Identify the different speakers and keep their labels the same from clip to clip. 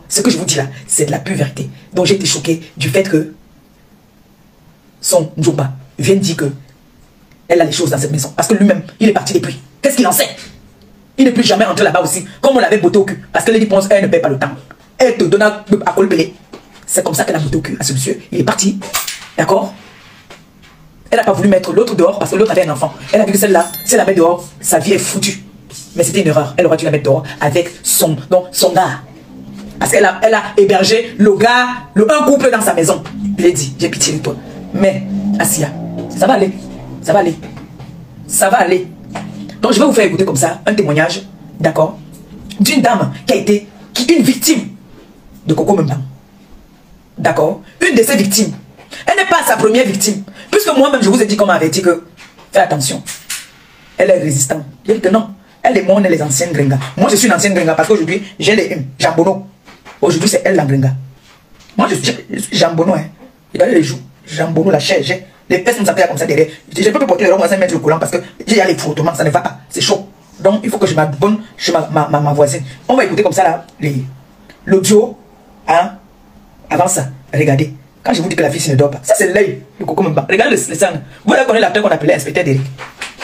Speaker 1: Ce que je vous dis là, c'est de la pure vérité. Donc j'ai été choqué du fait que son Djomba vient dire que elle a les choses dans cette maison. Parce que lui-même, il est parti depuis. Qu'est-ce qu'il en sait? Il ne peut jamais rentrer là-bas aussi. Comme on l'avait botté au cul. Parce que Lady Ponce, elle ne paie pas le temps. Elle te donne à colpeler. C'est comme ça qu'elle a botté au cul à ce monsieur. Il est parti. D'accord? Elle n'a pas voulu mettre l'autre dehors parce que l'autre avait un enfant. Elle a vu que celle-là, si elle la met dehors, sa vie est foutue. Mais c'était une erreur. Elle aurait dû la mettre dehors avec son gars. Parce qu'elle a hébergé le gars, un couple dans sa maison. Il a dit, j'ai pitié de toi. Mais, Assia, ça va aller. Ça va aller. Ça va aller. Donc je vais vous faire écouter comme ça un témoignage, d'accord, d'une dame qui a été, une victime de Coco Mbang. D'accord? Une de ses victimes. Elle n'est pas sa première victime. Puisque moi-même je vous ai dit, comme avait dit que, fais attention. Elle est résistante. Je dis que non. Elle et moi, on est les anciennes gringas. Moi je suis une ancienne gringa parce qu'aujourd'hui, j'ai les Jambono. Aujourd'hui c'est elle la gringa. Moi je suis Jambono, hein. Regardez les joues. Jambono, la chair, j'ai. Les fesses nous appellent comme ça derrière. Je ne peux pas porter les robes à 5 mètres le collant parce que j'ai les frottements, ça ne va pas. C'est chaud. Donc il faut que je m'abonne chez ma voisine. On va écouter comme ça là l'audio. Hein? Avant ça, regardez. Quand je vous dis que la fille ne dort pas, ça c'est l'œil de Coco Mbang. Regardez le sang. Vous allez connaître l'acteur qu'on appelait inspecteur d'Eric.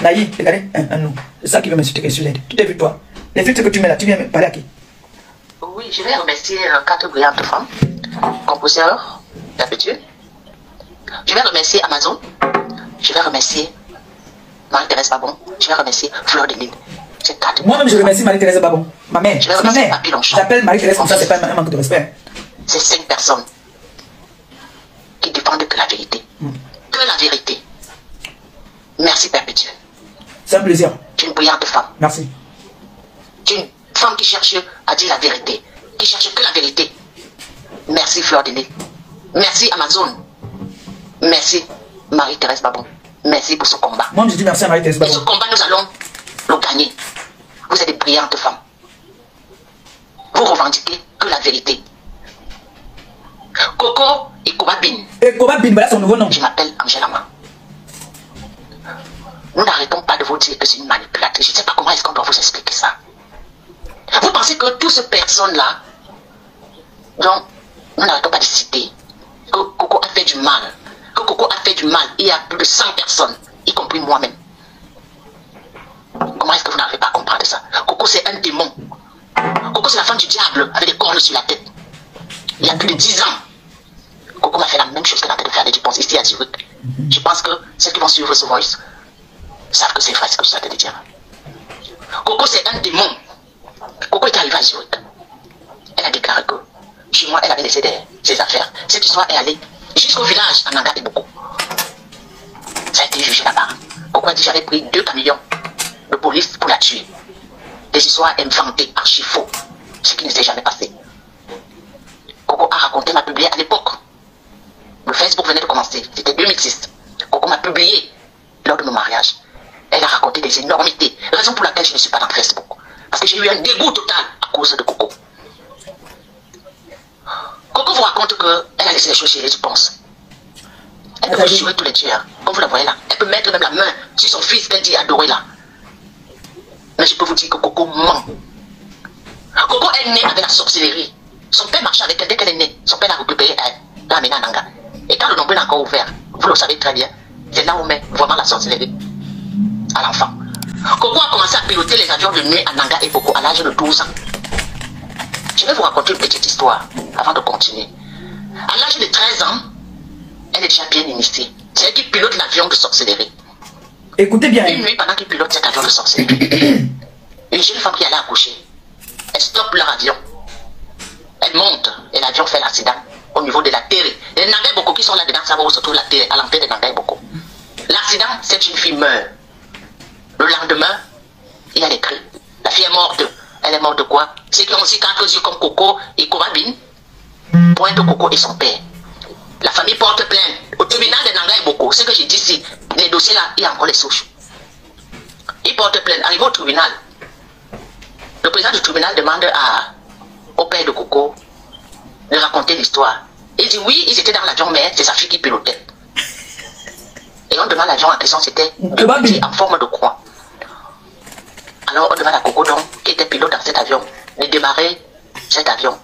Speaker 1: Naï, regardez. Non. C'est ça qui veut me soutenir sur l'aide. Tu t'es vu toi? Les filtres que tu mets là, tu viens parler à qui?
Speaker 2: Oui, je vais remercier 4 brillantes femmes, compositeurs d'habitude. Je vais remercier Amazon. Je vais remercier Marie-Thérèse Babon. Je vais remercier Fleur de Lille.
Speaker 1: Moi-même, je remercie Marie-Thérèse Babon. Ma mère.
Speaker 2: Je vais remercier Papy Longchamp.
Speaker 1: J'appelle Marie-Thérèse comme ça, c'est pas un manque de respect.
Speaker 2: C'est 5 personnes qui défendent que la vérité. Que la vérité. Merci, Père Dieu.
Speaker 1: C'est un plaisir.
Speaker 2: Tu es une brillante femme.
Speaker 1: Merci.
Speaker 2: Tu es une femme qui cherche à dire la vérité. Qui cherche que la vérité. Merci, Fleur de Lille. Merci, Amazon. Merci Marie-Thérèse Babon. Merci pour ce combat.
Speaker 1: Moi je dis merci à Marie-Thérèse Babon.
Speaker 2: Et ce combat nous allons le gagner. Vous êtes des brillantes femmes. Vous revendiquez que la vérité. Coco et Kobabin.
Speaker 1: Et Kobabin, voilà son nouveau nom.
Speaker 2: Je m'appelle Angela Ma. Nous n'arrêtons pas de vous dire que c'est une manipulatrice. Je ne sais pas comment est-ce qu'on doit vous expliquer ça. Vous pensez que toutes ces personnes-là, dont nous n'arrêtons pas de citer, que Coco a fait du mal. Que Coco a fait du mal, il y a plus de 100 personnes, y compris moi-même. Comment est-ce que vous n'arrivez pas à comprendre ça? Coco c'est un démon. Coco c'est la femme du diable avec des cordes sur la tête. Il y a plus de 10 ans. Coco m'a fait la même chose qu'elle est en train de faire des dépenses ici à Zurich. Je pense que ceux qui vont suivre ce voice savent que c'est vrai ce que je suis en train de dire. Coco c'est un démon. Coco est arrivée à Zurich. Elle a déclaré que chez moi elle avait laissé ses affaires. Cette histoire est allée jusqu'au village en Nanga et beaucoup. Ça a été jugé là-bas. Coco a dit j'avais pris 2 camions de police pour la tuer. Des histoires inventées, archi faux. Ce qui ne s'est jamais passé. Coco a raconté, m'a publié à l'époque. Le Facebook venait de commencer. C'était 2006. Coco m'a publié lors de mon mariage. Elle a raconté des énormités. Raison pour laquelle je ne suis pas dans Facebook. Parce que j'ai eu un dégoût total à cause de Coco. Coco vous raconte qu'elle a laissé les choses chez elle, je pense. Elle peut jurer tous les tueurs, comme vous la voyez là. Elle peut mettre même la main sur son fils qu'elle dit adorer là. Mais je peux vous dire que Coco ment. Coco est née avec la sorcellerie. Son père marchait avec elle dès qu'elle est née. Son père l'a récupérée, l'a amenée à Nanga. Et quand le nombril est encore ouvert, vous le savez très bien, c'est là où on met vraiment la sorcellerie à l'enfant. Coco a commencé à piloter les avions de nuit à Nanga et Coco à l'âge de 12 ans. Je vais vous raconter une petite histoire avant de continuer. À l'âge de 13 ans, elle est déjà bien initiée. C'est elle qui pilote l'avion de sorcellerie.
Speaker 1: Écoutez bien.
Speaker 2: Une nuit, pendant qu'ils pilotent cet avion de sorcellerie, une jeune femme qui allait accoucher, elle stoppe leur avion. Elle monte et l'avion fait l'accident au niveau de la terre. Les Nanga Boko qui sont là-dedans, ça va où se trouve la terre, à l'entrée des Nanga Boko. L'accident, cette jeune fille meurt. Le lendemain, il y a les cris. La fille est morte. Elle est morte de quoi? Ceux qui ont aussi 4 yeux comme Coco et Kobabin pointent Coco et son père. La famille porte plainte au tribunal de Nanga et Boko. Ce que j'ai dit ici, les dossiers là, il y a encore les souches. Ils portent plainte. Arrivé au tribunal, le président du tribunal demande au père de Coco de raconter l'histoire. Il dit oui, ils étaient dans l'avion, mais c'est sa fille qui pilotait. Et on demande l'avion en question, c'était en forme de croix. Alors on demande à Coco donc, qui était pilote dans cet avion, de démarrer cet avion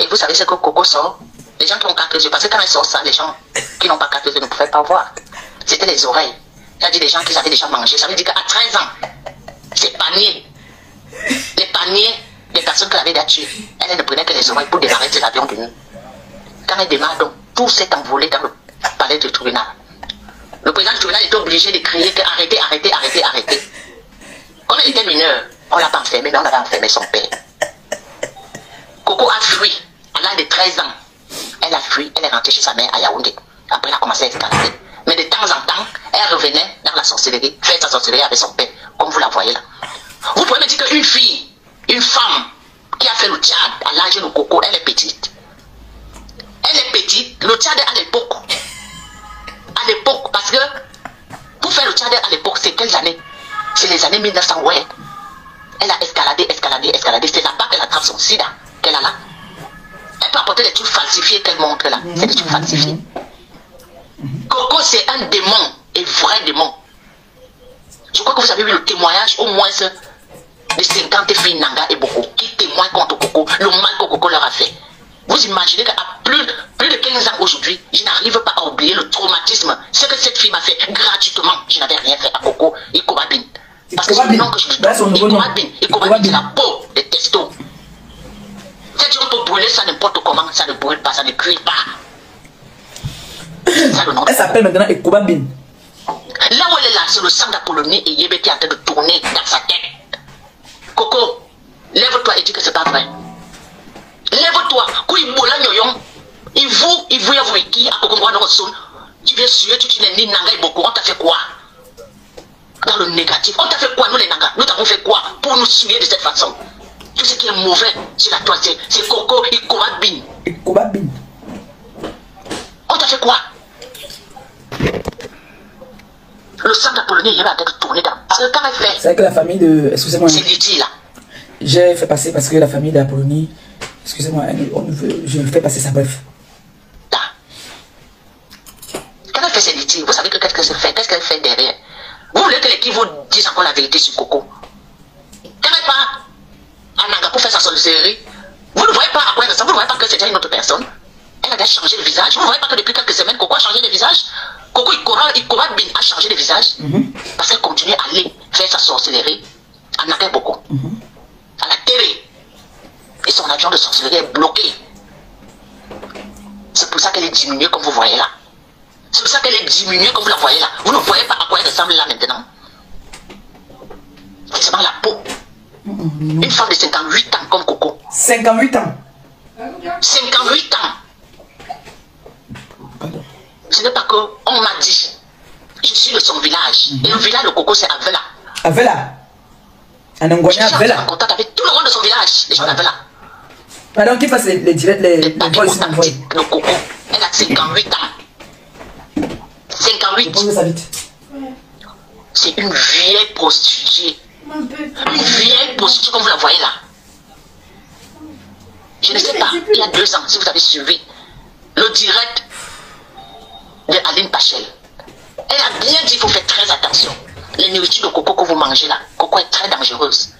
Speaker 2: Et vous savez ce que Coco sort? Les gens qui ont 4 yeux, parce que quand elle sort ça, les gens qui n'ont pas 4 yeux ne pouvaient pas voir. C'était les oreilles. Elle a dit des gens qui avaient déjà mangé. Ça veut dire qu'à 13 ans, ces paniers, les paniers des personnes qu'elle avait déjà tuées, elle ne prenait que les oreilles pour démarrer ses avions de nuit. Quand elle démarre, donc, tout s'est envolé dans le palais du tribunal. Le président du tribunal était obligé de crier que arrêtez, arrêtez, arrêtez, arrêtez. Comme elle était mineure, on ne l'a pas enfermée, mais on avait enfermé son père. Coco a fui à l'âge de 13 ans. Elle a fui, elle est rentrée chez sa mère à Yaoundé. Après, elle a commencé à escalader. Mais de temps en temps, elle revenait dans la sorcellerie, faire sa sorcellerie avec son père, comme vous la voyez là. Vous pouvez me dire qu'une fille, une femme qui a fait le Tchad à l'âge de Coco, elle est petite. Elle est petite. Le Tchad à l'époque, parce que pour faire le Tchad à l'époque, c'est quelles années? C'est les années 1900, ouais. Elle a escaladé, escaladé, escaladé. C'est là-bas qu'elle attrape son sida, qu'elle a là. Elle peut apporter des trucs falsifiés qu'elle montre là. C'est des trucs falsifiés. Coco, c'est un démon, et vrai démon. Je crois que vous avez vu le témoignage au moins de 50 filles Nanga et Boko qui témoignent contre Coco, le mal que Coco leur a fait. Vous imaginez qu'à plus de 15 ans aujourd'hui, je n'arrive pas à oublier le traumatisme. Ce que cette fille m'a fait gratuitement. Je n'avais rien fait à Coco et Kobabin. Parce que c'est le nom que je lui donne. Et Kobabin, c'est la peau, les testos. Cette chose peut brûler ça n'importe comment, ça ne brûle pas, ça ne cuit pas. Ça, le nom.
Speaker 1: Elle s'appelle maintenant Ekobabin.
Speaker 2: Là où elle est là, c'est le sang d'Apollonie et Yébé qui est en train de tourner dans sa tête. Coco, lève-toi et dis que c'est pas vrai. Lève-toi, il vous y a vu qui a Coco dans son. Tu viens suer, tu n'es ni Nanga et beaucoup. On t'a fait quoi? Dans le négatif. On t'a fait quoi, nous les Nanga? Nous t'avons fait quoi pour nous suer de cette façon? Tout ce qui est mauvais sur la toile, c'est Coco et Kobabin.
Speaker 1: Ekobabin.
Speaker 2: On t'a fait quoi? Le sang d'Apollonie, il va être tourné dans. Parce que quand elle fait.
Speaker 1: C'est avec la famille de. Excusez-moi.
Speaker 2: C'est Lydie là.
Speaker 1: J'ai fait passer parce que la famille d'Apollonie. Excusez-moi, je fais passer ça, bref.
Speaker 2: Là. Quand elle fait ses litiges, vous savez que qu'est-ce qu'elle fait derrière? Vous voulez que l'équipe vous dise encore la vérité sur Coco? Quand elle part à Nanga pour faire sa sorcellerie, vous ne voyez pas à quoi elle ressemble, vous ne voyez pas que c'est déjà une autre personne. Elle a déjà changé de visage. Vous ne voyez pas que depuis quelques semaines, Coco a changé de visage. Coco Kobabin a changé de visage. Parce qu'elle continue à aller faire sa sorcellerie à Nanga Boko. À la télé. Et son avion de sorcellerie est bloqué. C'est pour ça qu'elle est diminuée comme vous voyez là. C'est pour ça qu'elle est diminuée comme vous la voyez là. Vous ne voyez pas à quoi elle ressemble là maintenant. C'est seulement la peau. Une femme de 58 ans comme Coco.
Speaker 1: 58 ans.
Speaker 2: 58 ans. Ce n'est pas qu'on m'a dit. Je suis de son village. Et le village de Coco c'est Avela.
Speaker 1: Avela. En Angonia,
Speaker 2: Je suis
Speaker 1: Avela.
Speaker 2: en contact avec tout le monde de son village. Les gens d'Avela.
Speaker 1: Pardon, qui fasse les directs, les voices
Speaker 2: authentiques de Coco. Elle a 58 ans. 58. C'est une vieille prostituée. Une vieille prostituée comme vous la voyez là. Je ne sais pas, il y a 2 ans, si vous avez suivi le direct de Aline Pachel. Elle a bien dit qu'il faut faire très attention. Les nourritures de Coco que vous mangez là, Coco est très dangereuse.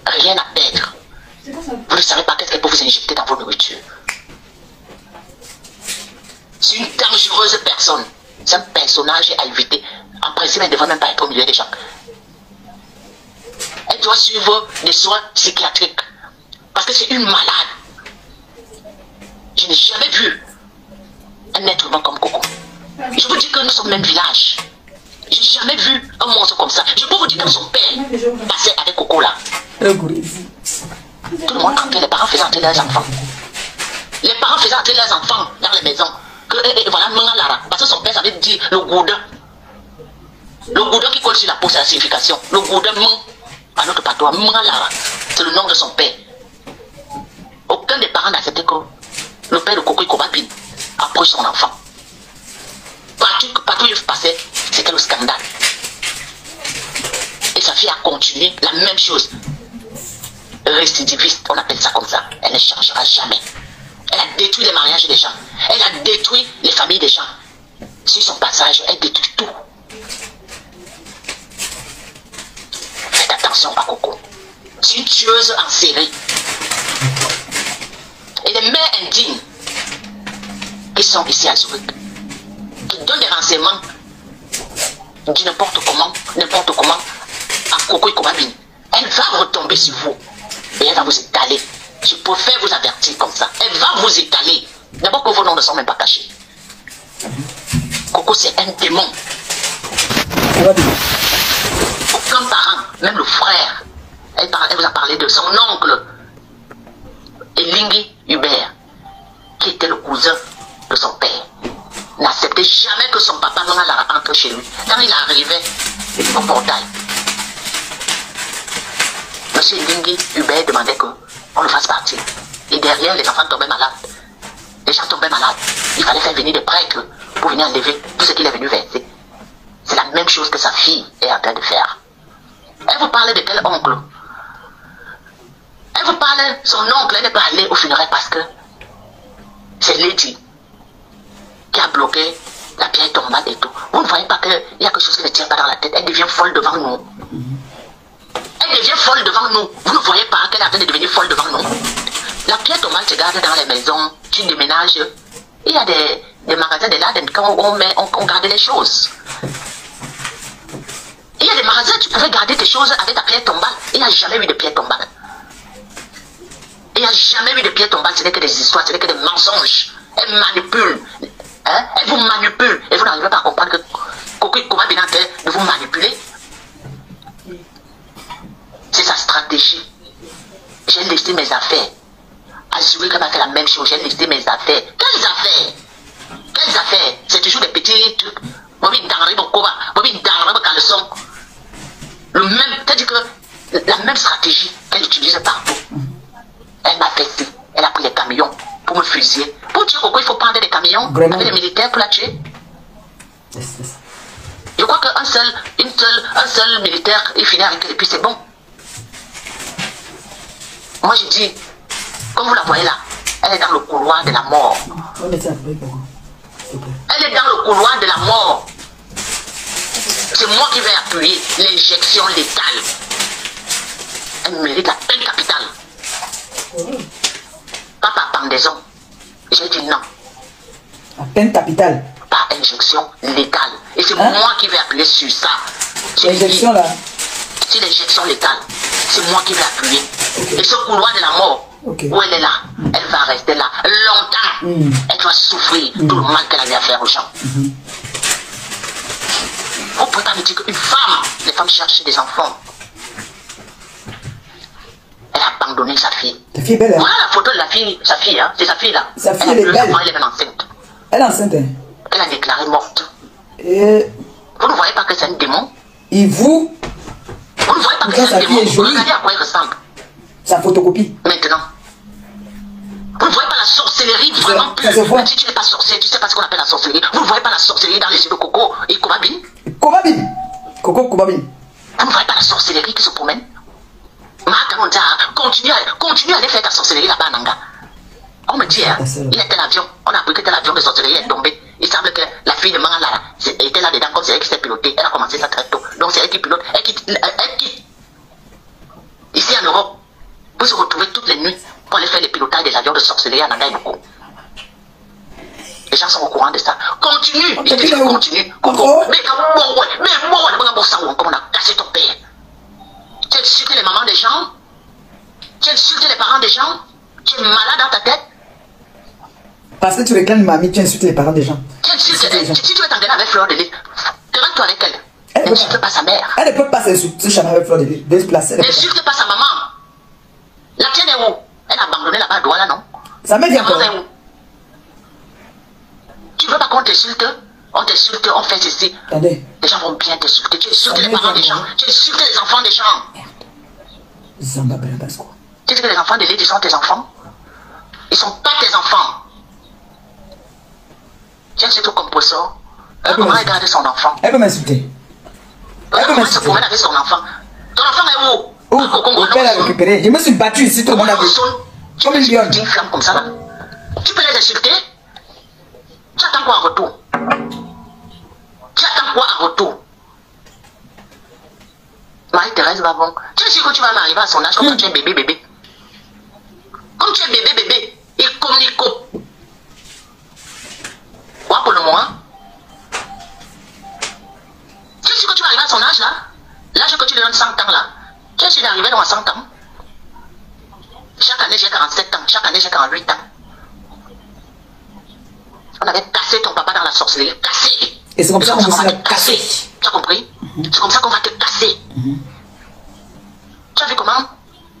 Speaker 2: Rien à perdre. Vous ne savez pas qu'est-ce qu'elle peut vous injecter dans vos nourritures. C'est une dangereuse personne. C'est un personnage à éviter. En principe, elle ne devrait même pas être au milieu des gens. Elle doit suivre des soins psychiatriques. Parce que c'est une malade. Je n'ai jamais vu un être humain comme Coco. Je vous dis que nous sommes même village. Je n'ai jamais vu un monstre comme ça. Je peux vous dire que son père passait avec Coco là. Tout le monde entrait, les parents faisaient entrer leurs enfants. Les parents faisaient entrer leurs enfants dans les maisons. Que voilà, parce que son père avait dit le goudin. Le goudin qui colle sur la peau, c'est la signification. Le goudin, à notre patois, c'est le nom de son père. Aucun des parents n'acceptait que le père de Coco Kobabin approche son enfant. Partout où il passait, c'était le scandale. Et sa fille a continué la même chose. Récidiviste, on appelle ça comme ça. Elle ne changera jamais. Elle a détruit les mariages des gens. Elle a détruit les familles des gens. Sur son passage, elle détruit tout. Faites attention à Coco. C'est une tueuse en série. Et les mères, indignes qui sont ici à Zurich, qui donnent des renseignements du n'importe comment à Coco et Komabine. Elle va retomber sur vous et elle va vous étaler. Je préfère vous avertir comme ça. Elle va vous étaler. D'abord que vos noms ne sont même pas cachés. Coco, c'est un démon. Aucun parent, même le frère, elle vous a parlé de son oncle, Elingi Hubert, qui était le cousin de son père, n'acceptait jamais que son papa entre chez lui. Quand il arrivait au portail, M. Elingi Hubert demandait qu'on le fasse partir. Et derrière, les enfants tombaient malades. Les gens tombaient malades. Il fallait faire venir des prêtres pour venir enlever tout ce qu'il est venu verser. C'est la même chose que sa fille est en train de faire. Elle vous parle de quel oncle? Elle vous parle, son oncle, elle n'est pas allée au funérailles parce que c'est Lady qui a bloqué la pierre tombale et tout. Vous ne voyez pas qu'il y a quelque chose qui ne tient pas dans la tête. Elle devient folle devant nous. Elle devient folle devant nous. Vous ne voyez pas qu'elle est en train de devenir folle devant nous. La pierre tombale se garde dans les maisons. Tu déménages. Il y a des magasins de là quand on garde les choses. Il y a des magasins, tu pouvais garder tes choses avec ta pierre tombale. Il n'y a jamais eu de pierre tombale. Il n'y a jamais eu de pierre tombale. Ce n'est que des histoires, ce n'est que des mensonges. Elle manipule. Hein? Elle vous manipule. Et vous n'arrivez pas à comprendre que Coco Koba bien de vous manipuler. C'est sa stratégie. J'ai laissé mes affaires. Azuri m'a fait la même chose. J'ai laissé mes affaires. Quelles affaires? Quelles affaires? C'est toujours des petits trucs. Le même, c'est-à-dire que la même stratégie qu'elle utilise partout. Elle m'a fait ça. Elle a pris les camions pour me fusiller. Pour tuer Coco, il faut prendre des camions avec les militaires pour la tuer. Je crois qu'un seul militaire, il finit avec elle et puis c'est bon. Moi je dis, comme vous la voyez là, elle est dans le couloir de la mort. Elle est dans le couloir de la mort. C'est moi qui vais appuyer l'injection létale. Elle mérite la peine capitale. Pas par pendaison. J'ai dit non.
Speaker 1: La peine capitale.
Speaker 2: Par injection létale. Et c'est moi qui vais appuyer sur ça.
Speaker 1: L'injection là.
Speaker 2: C'est l'injection létale. C'est moi qui vais appuyer. Et ce couloir de la mort, où elle est là, elle va rester là longtemps. Elle va souffrir tout le mal qu'elle a eu à faire aux gens. Vous ne pouvez pas me dire qu'une femme, les femmes cherchent des enfants. Elle a abandonné sa fille.
Speaker 1: Ta fille est belle, hein?
Speaker 2: Voilà la photo de la fille, sa fille, hein? C'est sa fille là.
Speaker 1: Sa fille, elle est belle.
Speaker 2: Elle est même enceinte.
Speaker 1: Elle est enceinte, hein?
Speaker 2: Elle a déclaré morte.
Speaker 1: Et...
Speaker 2: Vous ne voyez pas que c'est un démon?
Speaker 1: Et vous?
Speaker 2: Vous ne voyez pas que c'est un démon? Regardez à quoi il ressemble.
Speaker 1: Sa photocopie.
Speaker 2: Maintenant. Vous ne voyez pas la sorcellerie vraiment pure? Si tu n'es pas sorcier, tu ne sais pas ce qu'on appelle la sorcellerie. Vous ne voyez pas la sorcellerie dans les yeux de Coco et Komabine?
Speaker 1: Komabine. Coco Komabine.
Speaker 2: Vous ne voyez pas la sorcellerie qui se promène? Continue à aller faire ta sorcellerie là-bas, Nanga. On me dit, hein, il était l'avion. On a appris que l'avion de sorcellerie est tombé. Il semble que la fille de Mangala était là-dedans, comme c'est elle qui s'est pilotée. Elle a commencé ça très tôt. Donc c'est elle qui pilote. Elle quitte. Ici en Europe, vous se retrouvez toutes les nuits pour aller faire les pilotages des avions de sorcellerie à Nanga et Boko. Les gens sont au courant de ça. Continue. Je dis continue. Coco. Mais comme on a cassé ton père. Tu as insulté les mamans des gens. Tu as insulté les parents des gens. Tu es malade dans ta tête.
Speaker 1: Parce que tu réclames mamie, tu insultes les parents des gens.
Speaker 2: Tu insultes les gens. Si tu veux t'engueuler avec Fleur de Lys, demande-toi avec elle. N'insulte pas sa mère.
Speaker 1: Elle ne peut pas s'insulter avec Fleur de Lys.
Speaker 2: N'insulte pas sa maman. La tienne est où? Elle a abandonné là-bas à Douala, non?
Speaker 1: Sa mère vient encore.
Speaker 2: Tu veux pas qu'on t'insulte? On t'insulte, on fait ceci.
Speaker 1: Attendez.
Speaker 2: Les gens vont bien t'insulter. Tu insultes les parents des gens. Tu insultes les enfants des gens.
Speaker 1: Zamba Belabasco.
Speaker 2: Tu dis que les enfants de Lady sont tes enfants? Ils sont pas tes enfants. Tu insultes comme poisson. Comment regarder son enfant?
Speaker 1: Elle peut m'insulter.
Speaker 2: Comment elle se promène avec son enfant? Ton enfant est où?
Speaker 1: Au père l'a récupéré. Je me suis battu ici, tout le monde a vu. Comme une lionne.
Speaker 2: Une flamme comme ça là. Tu peux les insulter? Tu attends quoi en retour? Tu attends quoi en retour? Marie-Thérèse va bon. Tu es sûr que tu vas arriver à son âge comme tu es bébé? Comme tu es bébé, il communique donc à 100 ans. Chaque année, j'ai 47 ans. Chaque année, j'ai 48 ans. On avait cassé ton papa dans la sorcellerie. Cassé.
Speaker 1: Et c'est comme ça qu'on va te
Speaker 2: casser. Tu as compris? C'est comme ça qu'on va te casser. Tu as vu comment?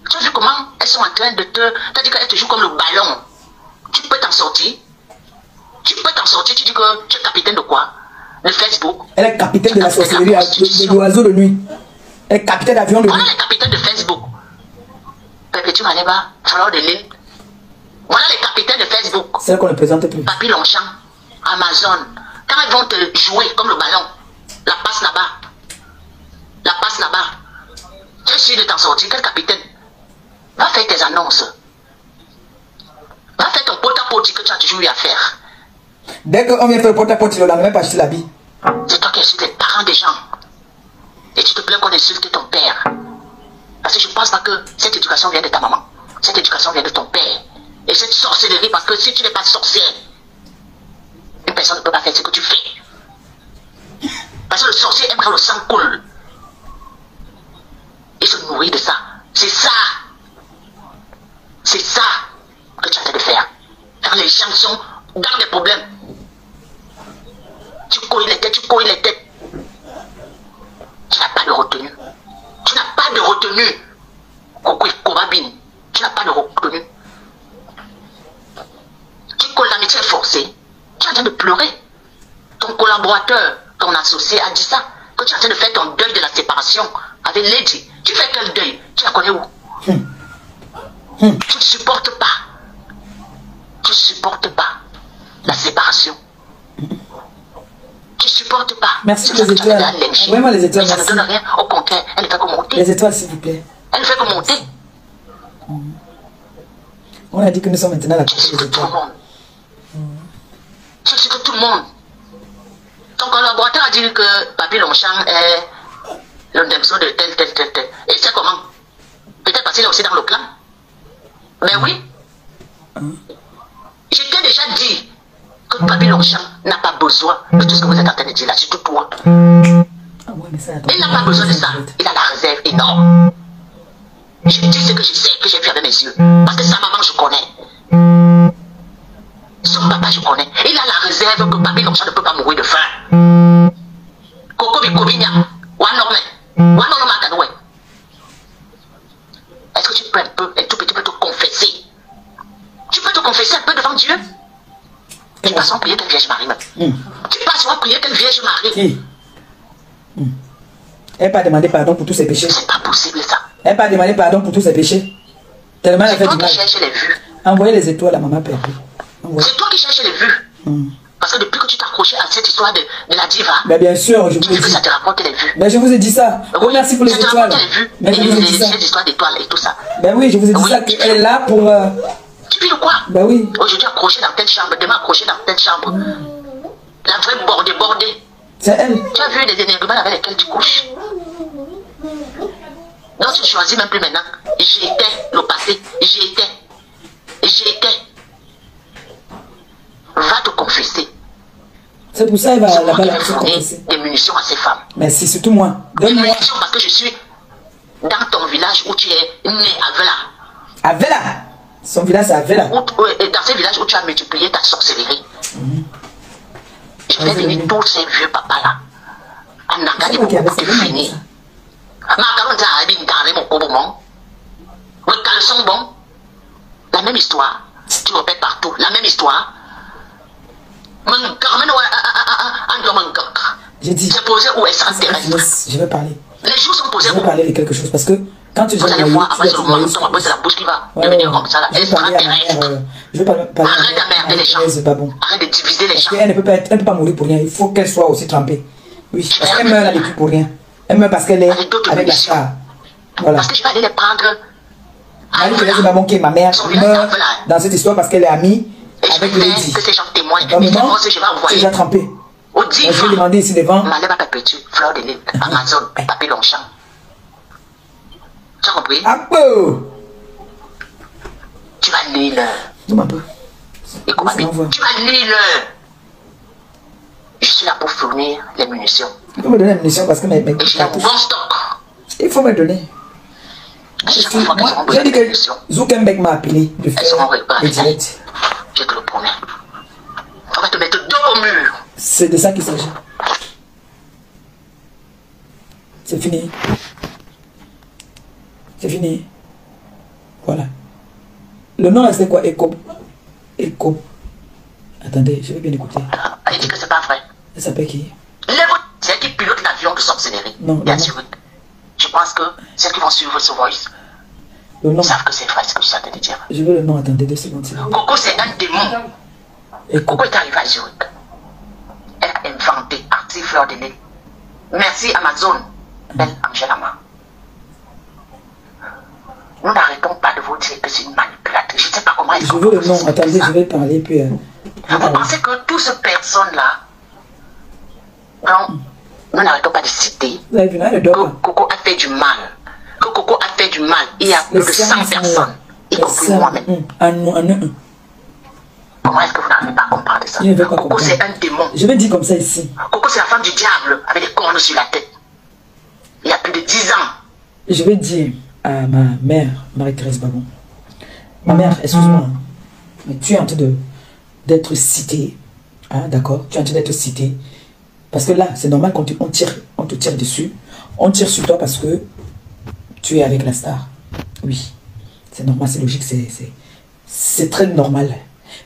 Speaker 2: Tu as vu comment elles sont en train de te... Tu as dit qu'elles te jouent comme le ballon. Tu peux t'en sortir. Tu peux t'en sortir. Tu dis que tu es capitaine de quoi? De Facebook.
Speaker 1: Elle est capitaine de la sorcellerie, de l'oiseau de nuit. Elle est capitaine d'avion de nuit.
Speaker 2: Voilà les capitaines de Facebook. Perpétue Maneba, Fleur de Lille. Voilà les capitaines de Facebook.
Speaker 1: C'est elle qu'on ne présente plus.
Speaker 2: Papy Longchamp, Amazon. Quand elles vont te jouer comme le ballon, la passe là-bas. La passe là-bas. Tu es sûr de t'en sortir, quel capitaine? Va faire tes annonces. Va faire ton pot-à-pot que tu as toujours eu à faire.
Speaker 1: Dès qu'on vient faire le pot-à-pot, il n'a même pas acheté l'habit.
Speaker 2: C'est toi qui insultes les parents des gens. Et tu te plains qu'on insulte ton père. Parce que je ne pense pas que cette éducation vient de ta maman. Cette éducation vient de ton père. Et cette sorcellerie, parce que si tu n'es pas sorcière, une personne ne peut pas faire ce que tu fais. Parce que le sorcier aime quand le sang coule. Il se nourrit de ça. C'est ça. C'est ça que tu as de faire. Quand les gens sont dans des problèmes, tu couilles les têtes, tu couilles les têtes. Tu n'as pas de retenue. Tu n'as pas de retenue. Coucou Kobabine. Tu n'as pas de retenue. Tu colles l'amitié forcée. Tu es en train de pleurer. Ton collaborateur, ton associé a dit ça. Que tu es en train de faire ton deuil de la séparation avec Lady. Tu fais quel deuil? Tu la connais où? Tu ne supportes pas. Tu ne supportes pas la séparation. Tu ne supportes pas.
Speaker 1: Merci les étoiles. Vraiment les étoiles.
Speaker 2: Ça ne donne rien. Au contraire, elle ne fait que monter.
Speaker 1: Les étoiles, s'il vous plaît.
Speaker 2: Elle ne fait que monter.
Speaker 1: On a dit que nous sommes maintenant la
Speaker 2: Tu sais que tout le monde. Tu sais que tout le monde. Ton collaborateur a dit que Papy Longchamp est le Ndemso de tel. Et c'est comment? Peut-être parce qu'il est aussi dans le clan. Mais oui. Je t'ai déjà dit que Papy Longchamp n'a pas besoin de tout ce que vous êtes en train de dire là, surtout toi. Il n'a pas besoin de ça. Il a la réserve énorme. Je dis ce que je sais, que j'ai vu avec mes yeux. Parce que sa maman, je connais. Son papa, je connais. Il a la réserve que Papy Longchamp ne peut pas mourir de faim. Coco Bikobinia. Est-ce que tu peux un peu, un tout petit peu te confesser? Tu peux te confesser un peu devant Dieu? Tu passes en prier quelle Vierge Marie même. Tu passes en prier quelle Vierge Marie.
Speaker 1: Elle n'a pas demandé pardon pour tous ses péchés.
Speaker 2: C'est pas possible ça.
Speaker 1: Elle n'a pas demandé pardon pour tous ses péchés. Tellement elle a fait du mal.
Speaker 2: C'est toi qui cherches les vues.
Speaker 1: Envoyez les étoiles à maman perdue.
Speaker 2: C'est toi qui cherches les vues. Parce que depuis que tu t'es accroché à cette histoire de la diva,
Speaker 1: ben bien sûr, je vous ai dit.
Speaker 2: Que ça te rapporte les vues.
Speaker 1: Ben je vous ai dit ça. Oui, merci pour les étoiles.
Speaker 2: Ça te rapporte les vues.
Speaker 1: Mais je vous ai dit ça.
Speaker 2: Cette histoire d'étoiles et tout ça.
Speaker 1: Ben oui, je vous ai dit ça qu'elle est là pour...
Speaker 2: Tu piles quoi?
Speaker 1: Ben oui.
Speaker 2: Aujourd'hui accroché dans telle chambre, demain accroché dans telle chambre. La vraie bordée.
Speaker 1: C'est elle.
Speaker 2: Tu as vu les énerguments avec lesquels tu couches? Donc tu choisis même plus maintenant. J'étais le passé. J'étais. Va te confesser.
Speaker 1: C'est pour ça qu'elle va
Speaker 2: là-bas
Speaker 1: se confesser.
Speaker 2: Des munitions à ces femmes.
Speaker 1: Merci, surtout moi.
Speaker 2: Des munitions parce que je suis dans ton village où tu es né à Vela.
Speaker 1: À Vela? Son village c'est à Vela.
Speaker 2: Dans ce village où tu as multiplié ta sorcellerie. Je vais venir tous ces vieux papas là. En Nagani pour finir. Le caleçon bon. La même histoire. Tu répètes partout. La même histoire.
Speaker 1: J'ai dit.
Speaker 2: C'est posé où est extraterrestre.
Speaker 1: Je vais parler.
Speaker 2: Les jours sont posés où?
Speaker 1: Je vais parler de quelque chose parce que quand tu
Speaker 2: vous allez voir, après c'est le menton, après c'est la bouche qui va devenir comme ça là. Extraterrestre.
Speaker 1: Je vais parler.
Speaker 2: Arrête d'emmerder les gens.
Speaker 1: C'est pas bon.
Speaker 2: Arrête de diviser les gens.
Speaker 1: Elle ne peut pas mourir pour rien. Il faut qu'elle soit aussi trempée. Oui. Parce qu'elle meurt là depuis pour rien. Elle meurt parce qu'elle est avec la star. Voilà.
Speaker 2: Parce que je vais aller les prendre.
Speaker 1: Marie-Thérèse Babon, qui est ma mère, meurt dans cette histoire parce qu'elle est amie avec Lady.
Speaker 2: Que ces gens témoignent.
Speaker 1: Dans le moment, c'est déjà trempé. Je vais demander ici devant.
Speaker 2: Maleba Perpétue, Fleur de Lille, Amazon, Papy Longchamp. Tu as compris?
Speaker 1: Un peu.
Speaker 2: Tu vas lire l'heure.
Speaker 1: Dis-moi un peu.
Speaker 2: Écoute, tu vas lire l'heure. Je suis là pour fournir les munitions.
Speaker 1: Il faut me donner les munitions parce que mes
Speaker 2: et j'ai un bon stock.
Speaker 1: Il faut me donner. J'ai dit que Zuckerberg m'a appelé de faire le direct.
Speaker 2: Je te le promets. On va te mettre dos au mur.
Speaker 1: C'est de ça qu'il s'agit. C'est fini. C'est fini. Voilà. Le nom là c'est quoi? Echo. Echo. Attendez, je vais bien écouter.
Speaker 2: Elle dit que c'est pas vrai.
Speaker 1: Elle s'appelle qui?
Speaker 2: C'est qui pilote l'avion de Sorcellerie.
Speaker 1: Non.
Speaker 2: Je pense que ceux qui vont suivre ce voice, ils savent que c'est vrai ce que je suis en train de dire.
Speaker 1: Je veux le nom, attendez 2 secondes.
Speaker 2: Coco, c'est un démon. Coco est arrivé à Zurich. Elle a inventé Artie Fleur de Nez. Merci Amazon. Belle Angela Ma. Nous n'arrêtons pas de vous dire que c'est une manipulatrice. Je ne sais pas comment elle.
Speaker 1: Je veux le nom, attendez, je vais parler puis.
Speaker 2: Vous pensez que toutes ces personnes-là, nous n'arrêtons pas de citer que Coco a fait du mal. Que Coco a fait du mal. Il y a plus de 100 personnes, y compris moi-même. Comment est-ce que vous n'arrivez pas à comprendre ça? Coco, c'est un démon.
Speaker 1: Je vais dire comme ça ici.
Speaker 2: Coco, c'est la femme du diable avec des cornes sur la tête. Il y a plus de 10 ans.
Speaker 1: Je vais dire à ma mère, Marie-Thérèse Babon. Ma mère, excuse-moi, mais tu es en train d'être citée. Hein, d'accord? Tu es en train d'être citée. Parce que là, c'est normal qu'on on te tire dessus. On tire sur toi parce que tu es avec la star. Oui, c'est normal, c'est logique, c'est très normal.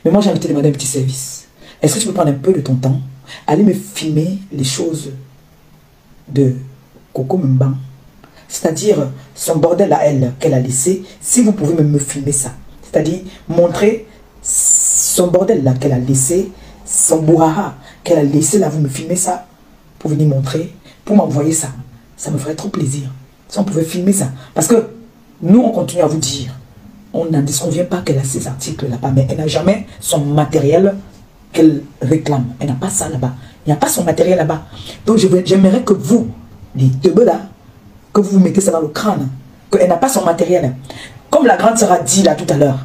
Speaker 1: Mais moi, j'ai envie de te demander un petit service. Est-ce que tu peux prendre un peu de ton temps, aller me filmer les choses de Coco Mbang, c'est-à-dire son bordel à elle qu'elle a laissé, si vous pouvez me filmer ça. C'est-à-dire montrer son bordel là qu'elle a laissé, son bouhaha qu'elle a laissé là, vous me filmez ça pour venir montrer, pour m'envoyer ça. Ça me ferait trop plaisir. Si on pouvait filmer ça. Parce que nous, on continue à vous dire, on n'en disconvient pas qu'elle a ces articles là-bas, mais elle n'a jamais son matériel qu'elle réclame. Elle n'a pas ça là-bas. Il n'y a pas son matériel là-bas. Donc j'aimerais que vous, les deux là, que vous mettez ça dans le crâne, qu'elle n'a pas son matériel. Comme la grande sœur a dit là tout à l'heure,